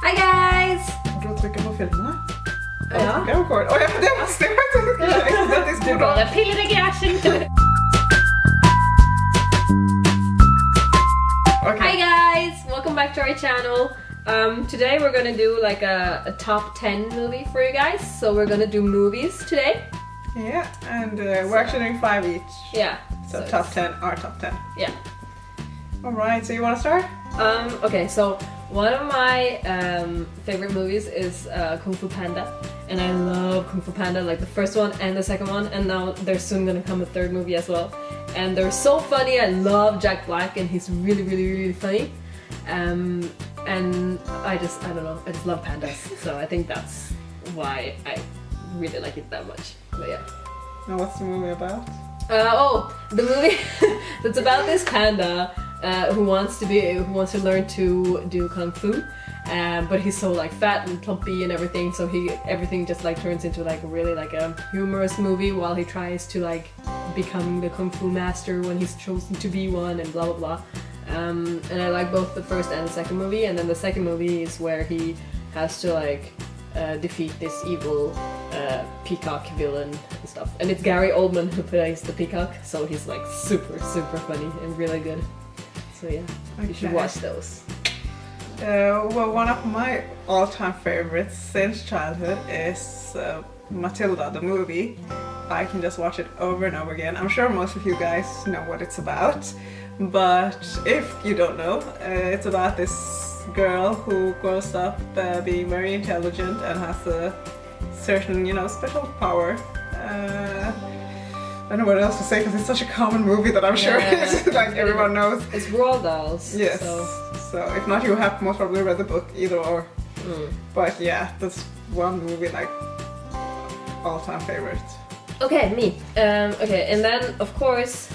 Hi guys! Då trycker på filmerna. Ja. Jag record. Ja, det måste jag. Du bara piller i gasen. Okay. Hi guys! Welcome back to our channel. Today we're gonna do like a top 10 movie for you guys. So we're gonna do movies today. Yeah, and we're actually doing 5 each. Yeah. So top 10, our top 10. Yeah. Alright, so you want to start? Okay, so one of my favorite movies is Kung Fu Panda. And I love Kung Fu Panda, like the first one and the second one. And now there's soon gonna come a third movie as well. And they're so funny. I love Jack Black and he's really funny. And I don't know, I just love pandas. So I think that's why I really like it that much. But yeah. Now what's the movie about? The movie that's about this panda who wants to learn to do kung fu, but he's so like fat and plumpy and everything, so everything just like turns into like really like a humorous movie while he tries to like become the kung fu master when he's chosen to be one and blah blah blah. And I like both the first and the second movie, and then the second movie is where he has to like defeat this evil peacock villain and stuff. And it's Gary Oldman who plays the peacock, so he's like super funny and really good. So yeah, you should watch those. Well, one of my all-time favorites since childhood is Matilda, the movie. I can just watch it over and over again. I'm sure most of you guys know what it's about, but if you don't know, it's about this girl who grows up being very intelligent and has a certain, special power. I don't know what else to say because it's such a common movie that I'm sure like everyone knows. It's Roald Dolls. Yes. So if not, you have most probably read the book, either or. But yeah, that's one movie like all-time favorite. Okay, me. Okay, and then of course.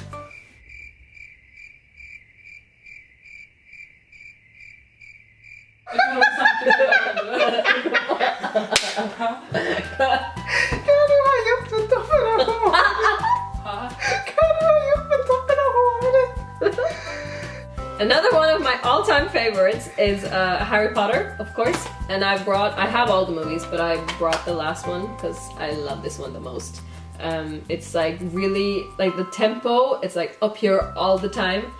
Another one of my all-time favorites is Harry Potter, of course, and I have all the movies, but I brought the last one because I love this one the most. It's like really, like the tempo, it's like up here all the time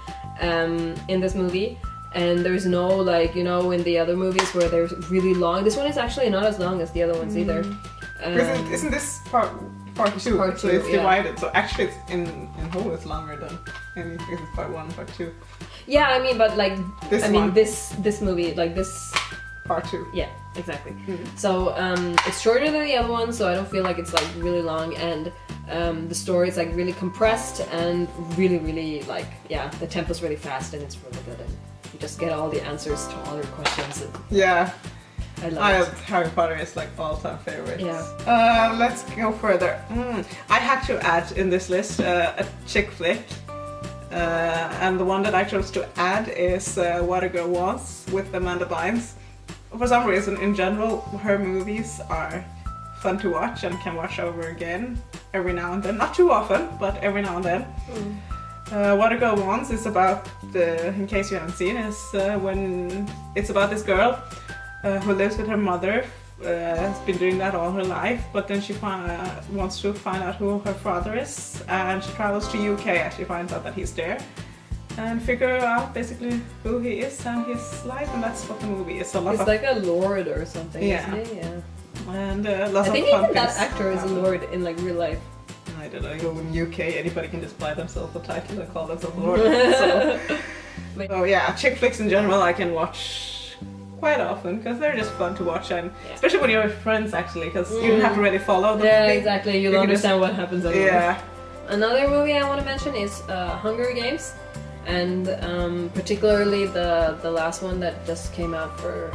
in this movie, and there's no like, in the other movies where they're really long. This one is actually not as long as the other ones either. Isn't this part two? Part so two, it's divided. So actually, it's in whole it's longer than anything. It's part 1, part 2. Yeah, I mean, but like this movie, like this part 2. Yeah, exactly. So it's shorter than the other one, so I don't feel like it's like really long, and the story is like really compressed and really like, yeah, the tempo's really fast and it's really good, and you just get all the answers to all your questions. And yeah. I love it. Harry Potter is like all-time favorite. Yeah. Let's go further. I had to add in this list a chick flick. And the one that I chose to add is What a Girl Wants with Amanda Bynes. For some reason, in general, her movies are fun to watch and can watch over again every now and then. Not too often, but every now and then. What a Girl Wants is about, in case you haven't seen, is when it's about this girl who lives with her mother. Has been doing that all her life, but then she wants to find out who her father is, and she travels to UK as she finds out that he's there, and figure out basically who he is and his life, and that's what the movie is. It's like a lord or something, isn't he? Yeah. And lots of fun. I think even that actor is a lord in like real life. I don't know. You go in UK, anybody can just buy themselves a title and call themselves lord. So yeah, chick flicks in general I can watch quite often because they're just fun to watch, and especially when you're with friends actually, because you don't have to really follow them. Yeah, exactly. You'll understand what happens. Yeah. Another movie I want to mention is Hunger Games, and particularly the last one that just came out for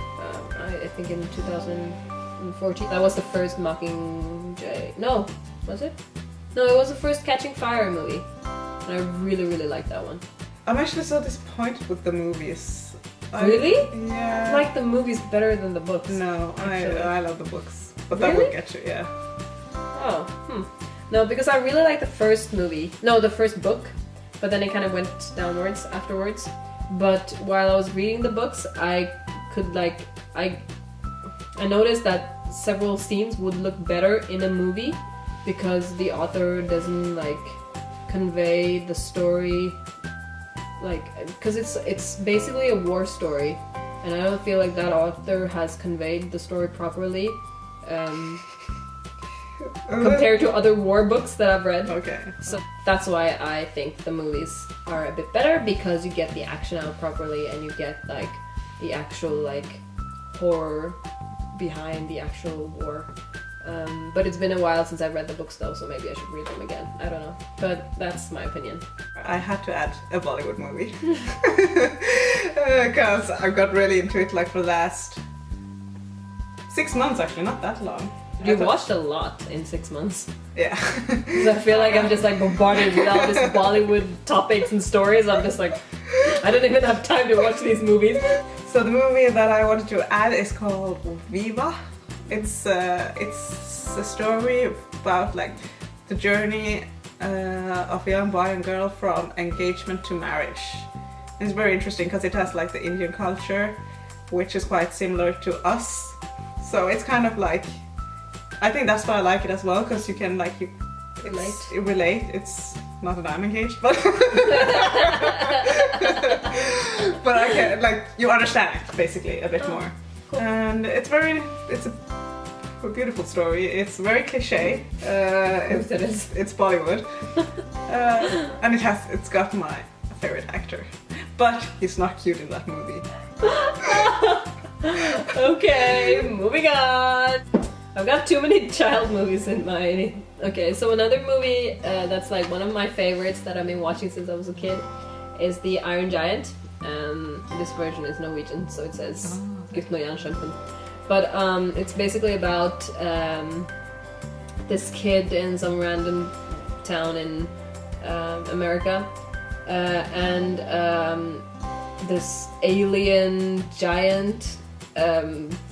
I think in 2014. That was the first Mockingjay. No, was it? No, it was the first Catching Fire movie, and I really liked that one. I'm actually so disappointed with the movies. Really? Yeah. I like the movies better than the books. No, I love the books, but really? That would get you, yeah. Oh, No, because I really like the first movie. No, the first book, but then it kind of went downwards afterwards. But while I was reading the books, I I noticed that several scenes would look better in a movie because the author doesn't like convey the story, like, because it's basically a war story, and I don't feel like that author has conveyed the story properly compared to other war books that I've read. Okay. So that's why I think the movies are a bit better, because you get the action out properly and you get like the actual like horror behind the actual war. But it's been a while since I've read the books though, so maybe I should read them again. I don't know. But that's my opinion. I had to add a Bollywood movie. Because I got really into it like for the last 6 months, actually, not that long. You watched a lot in 6 months. Yeah. Because I feel like I'm just like bombarded with all this Bollywood topics and stories. I'm just like, I don't even have time to watch these movies. So the movie that I wanted to add is called Viva. It's a story about like the journey of a young boy and girl from engagement to marriage. And it's very interesting because it has like the Indian culture, which is quite similar to us. So it's kind of like, I think that's why I like it as well, because you can like relate. It's not that I'm engaged, but but I can like you understand it basically a bit more. Cool. And it's a beautiful story. It's very cliche. It's Bollywood, and it's got my favorite actor, but he's not cute in that movie. Okay, moving on. I've got too many child movies in my... Okay, so another movie that's like one of my favorites that I've been watching since I was a kid is The Iron Giant. This version is Norwegian, so it says Gutten og Jernkjempen. But it's basically about this kid in some random town in America, and this alien giant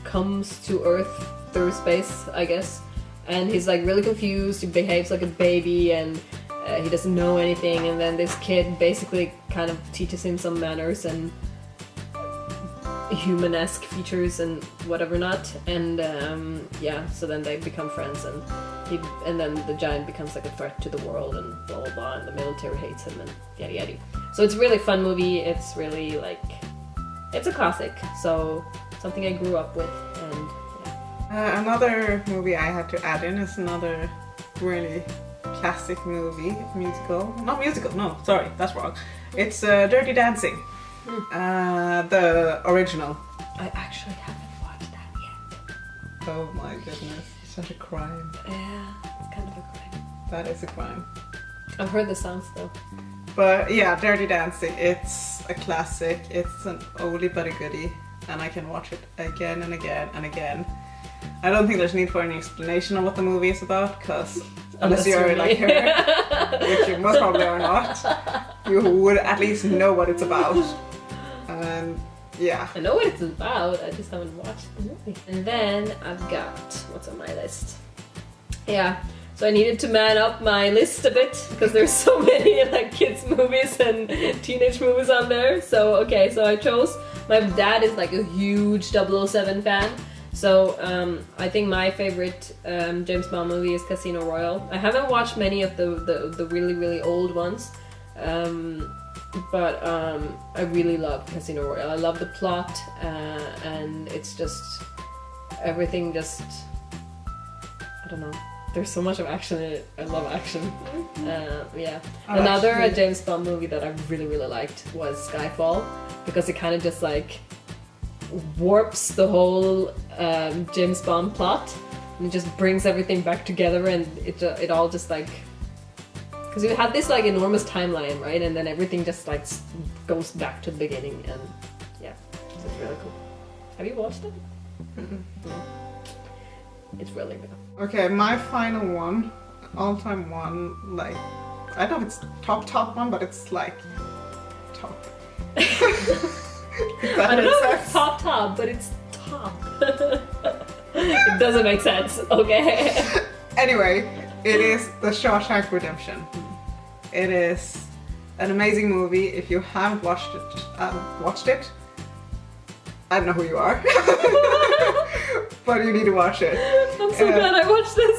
comes to Earth through space, I guess, and he's like really confused. He behaves like a baby, and he doesn't know anything. And then this kid basically kind of teaches him some manners and human-esque features and whatever not. And yeah, so then they become friends, and then the giant becomes like a threat to the world, and blah blah blah. And the military hates him, and yada yada. So it's a really fun movie. It's really like, it's a classic. So something I grew up with, and another movie I had to add in is another really classic movie, musical. Not musical, no, sorry, that's wrong. It's Dirty Dancing, the original. I actually haven't watched that yet. Oh my goodness, it's such a crime. Yeah, it's kind of a crime. That is a crime. I've heard the songs though. But yeah, Dirty Dancing, it's a classic. It's an oldie but a goodie, and I can watch it again and again and again. I don't think there's need for any explanation of what the movie is about, because unless you're like her, which you most probably are not, you would at least know what it's about. And yeah. I know what it's about, I just haven't watched the movie. And then I've got, what's on my list? Yeah, so I needed to man up my list a bit, because there's so many like kids movies and teenage movies on there. So okay, so I chose, my dad is like a huge 007 fan. So I think my favorite James Bond movie is Casino Royale. I haven't watched many of the really, really old ones, but I really love Casino Royale. I love the plot, and it's just, everything just, I don't know. There's so much of action in it. I love action. Yeah. Another James Bond movie that I really, really liked was Skyfall, because it kind of just like warps the whole James Bond plot, and it just brings everything back together, and it all just like, because you have this like enormous timeline, right, and then everything just like goes back to the beginning, and yeah, so it's really cool. Have you watched it? Mm-mm. No. It's really good. Okay, my final one, all-time one, like, I don't know if it's top one, but it's like top. I don't know if it's top, but it's top. It doesn't make sense, okay? Anyway, it is The Shawshank Redemption. It is an amazing movie. If you haven't watched it, I don't know who you are. but you need to watch it. I'm so glad I watched this.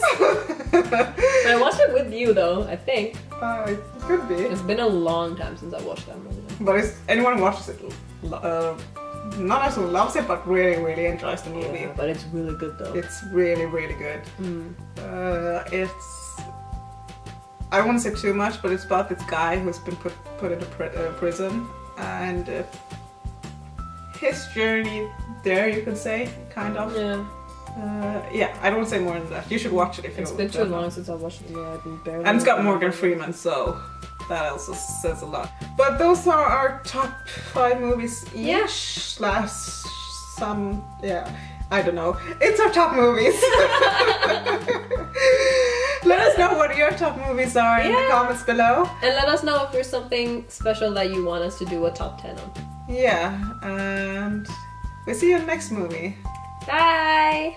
I watched it with you though, I think. It could be. It's been a long time since I watched that movie. But anyone who watches it, not necessarily loves it, but really, really enjoys the movie. Yeah, but it's really good though. It's really, really good. I won't say too much, but it's about this guy who's been put into prison, and his journey there, you could say, kind of. Yeah. Yeah, I don't want to say more than that. You should watch it if you It's been too long since I watched it. Yeah, I've been barely. And it's got Morgan Freeman, so that also says a lot. But those are our top 5 movies each. Yeah. Slash some, yeah, I don't know. It's our top movies. Let us know what your top movies are in the comments below. And let us know if there's something special that you want us to do a top 10 on. Yeah, and we'll see you in the next movie. Bye!